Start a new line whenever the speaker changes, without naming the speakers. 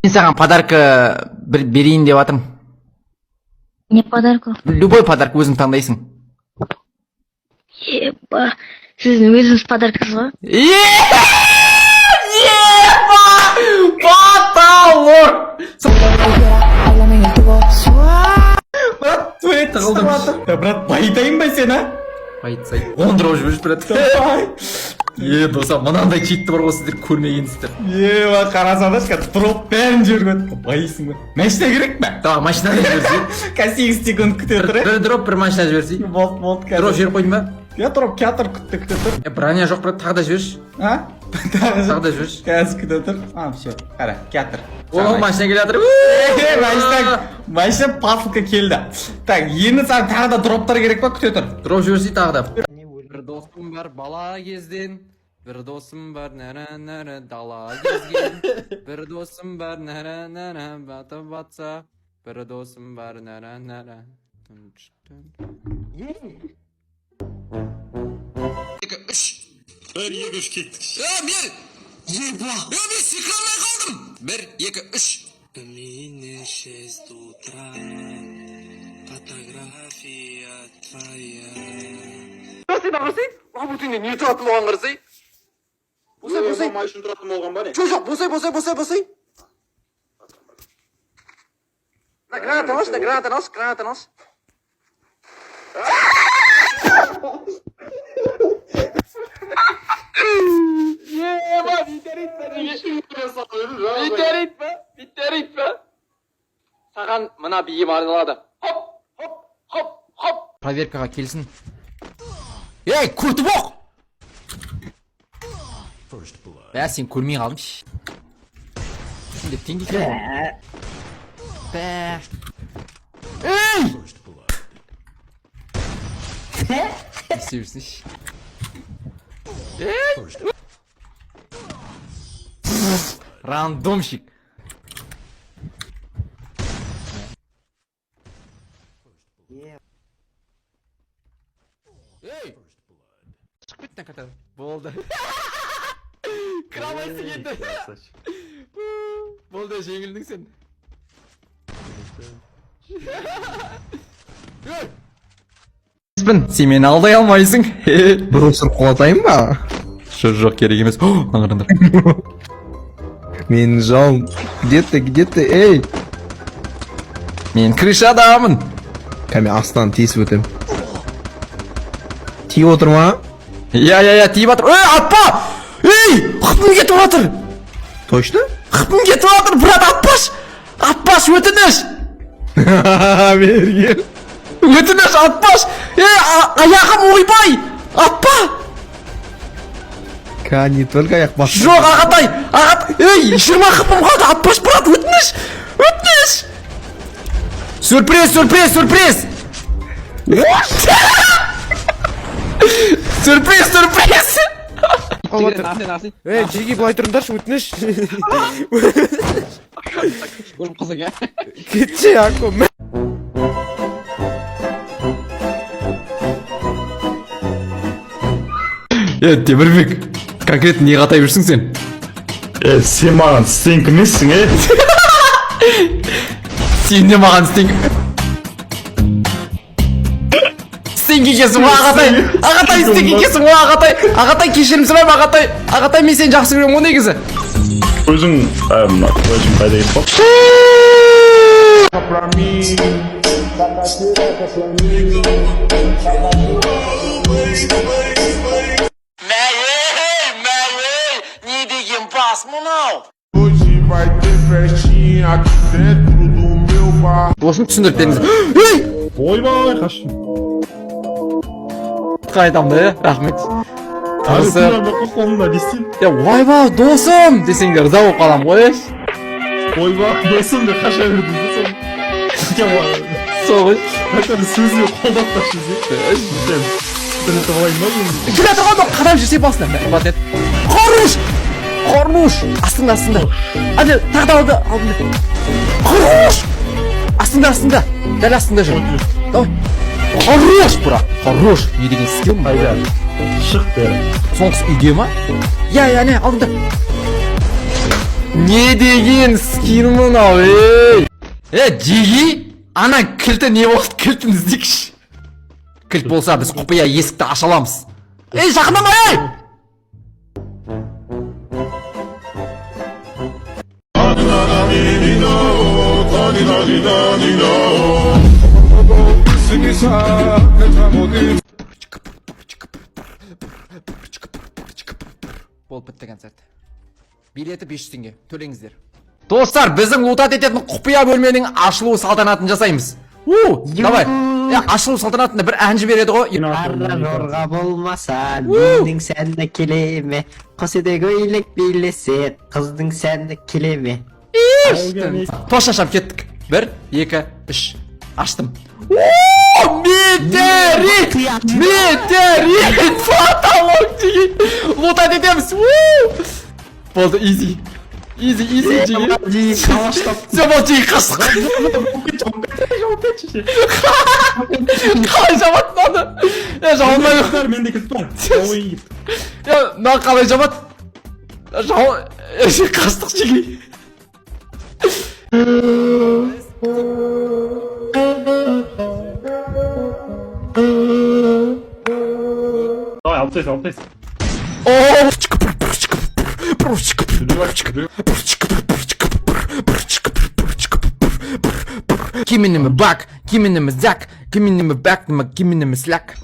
Мен саған подарка берейін деп атырмын.
Не подарку?
Любой подарка өзің таңдайсың.
Еба, сіздің өзіңіз подаркаңыз ба?
Еба! Потолок! Брат, той тығылдым. Брат, байытайын ба сен, а? Байытсай. Ондырау жүріш, брат. Досам, мынандай читті бар ғой сіздер көрмегенсіздер. Қарасаңдаршы, дроп бәрін жіберген. Байысың ба? Машина керек пе? Давай, машинаны жіберсей. Қазір 8 секунд күте тұр. Бір дроп, бір машина жіберсей. Болды, қазір. Дроп жіберіп қойдың ба? Я дроп кеатыр күтті тұр. Броня жоқ, брат, тағы да жіберші. А? Тағы да жіберші. Қазір күте тұр. А, все. Қара, кеатыр. О, машина келе жатыр. Машина пафылка келді. Так, енді саған тағы да дроптар керек па? Күте тұр. Дроп жіберсей тағы да. Bir dostum var bala gezdin. Bir dostum var nere dala gezgin. Bir dostum var nere batı batsa. Bir dostum var nere.
Bir, iki, üç kettik. Ya bir. Ya bir sıkılmaya kaldım. Bir, iki, üç. Камины 6 утра. Фотография твоя.
Сен ағырсай? Лабутыңда не тұратып оған қырсай? Босай.
Машин тұратым олған ба не?
Жоқ, босай. Граната нос. Ема, битер етпе. Саған мына бейім арналады. Хоп. Проверкаға келсін. Ей, күртіп оқ! Бә, сен көрмей қалдым. Сен деп теңге келді. Бә. Ей! Sevirsin. Randomщик. Ey! Çık bitten kadar. Boldu. Kralaysı gitti. Boldu жеңілдің sen. Сен мені алдай алмайсың.
Бросыр қуатайын ба?
Жоқ керек емес. Аңырыңдар.
Менің жауым. Где ты, ей?
Мен крышадамын.
Кәме астан тесіп өтем. Тиіп отыр ма?
Я, тиіп атыр. Ей, атпа! Ей, қыпым кетіп атыр.
Точно?
Қыпым кетіп атыр, брат, атпаш! Атпаш, өтініш!
Бергел.
Өтініш, атпаш! Ей, аяғым ойбай! Атпа!
Ка, не только аяқ бас.
Жоқ, ағатай! Ей, 20 қыпым қалды, атпаш, брат, өтініш! Сюрприз! Сюрприз!
Ей, жеге былай тұрыңдаршы, өтініш.
Көріп қалсаң, ә?
Кетші, ақым.
Темірбек, конкретно не қатай жүрсің сен?
Сен маған стенк емессің,
Сен де маған стенк екенсің ғой, ағатай! Ағатай, стенк екенсің ғой, ағатай! Ағатай, кешірім сұрайым, ағатай, мен сені жақсы көремін, о негізі.
Өзің қайда кетіп қалды?
Мәй, не деген бас мынау?
Осыны түсіндіріп беріңіз. Ей!
Ойбай, қашын.
Қайтамды, рахмет. Тағысы.
Қолында дестен.
Ойбай, досым! Десеңдер, зау қалам ғой.
Ойбай, досым деп қаша бердің де соң.
Соғыз.
Қайтар сөзіне қолдап ташы зе. Бірінті болайын ба?
Келе тұрған қадам жүрсе басына.
Хорош. Астында. Hadi тағы да алдында. Хорош. Астында. Дәл астында жүр. Давай. Хорош, брат. Хорош. Не деген скилл ма?
Қайда? Шық бері.
Соңғысы үйде ма? Я, не, алдында. Не деген скилл мынау, ей?
Жиги, ана кілті не болды? Кілтін іздейікші. Кілт болса біз құпия есікті аша аламыз. Жақындама, ей! Болып бітті концерт. Билеті 500 теңге. Төлеңіздер. Достар, біздің лутат ететін құпия бөлменің ашылу салтанатын жасаймыз. Давай. Ашылу салтанатында бір әнші береді ғой.
Арра зорға болмаса, менің сәнді келеме. Қос ете көйлек билесе, қыздың сәнді келеме.
Тош ашам, кеттік. 1, 2, 3. Аштым. Метеорит! Фотолог деген. Лутат етеміз. Болды, изи. Изи, жиги. Все, болды, жиги, қасық. Қалай жабат маны? Жауылмай ма?
Мендегі тұр.
Мына қалай жабат? Қастық жиги.
Давай, алып тайыз.
Кимінімі бак, кимінімі зак, кимінімі бак, кимінімі сляк.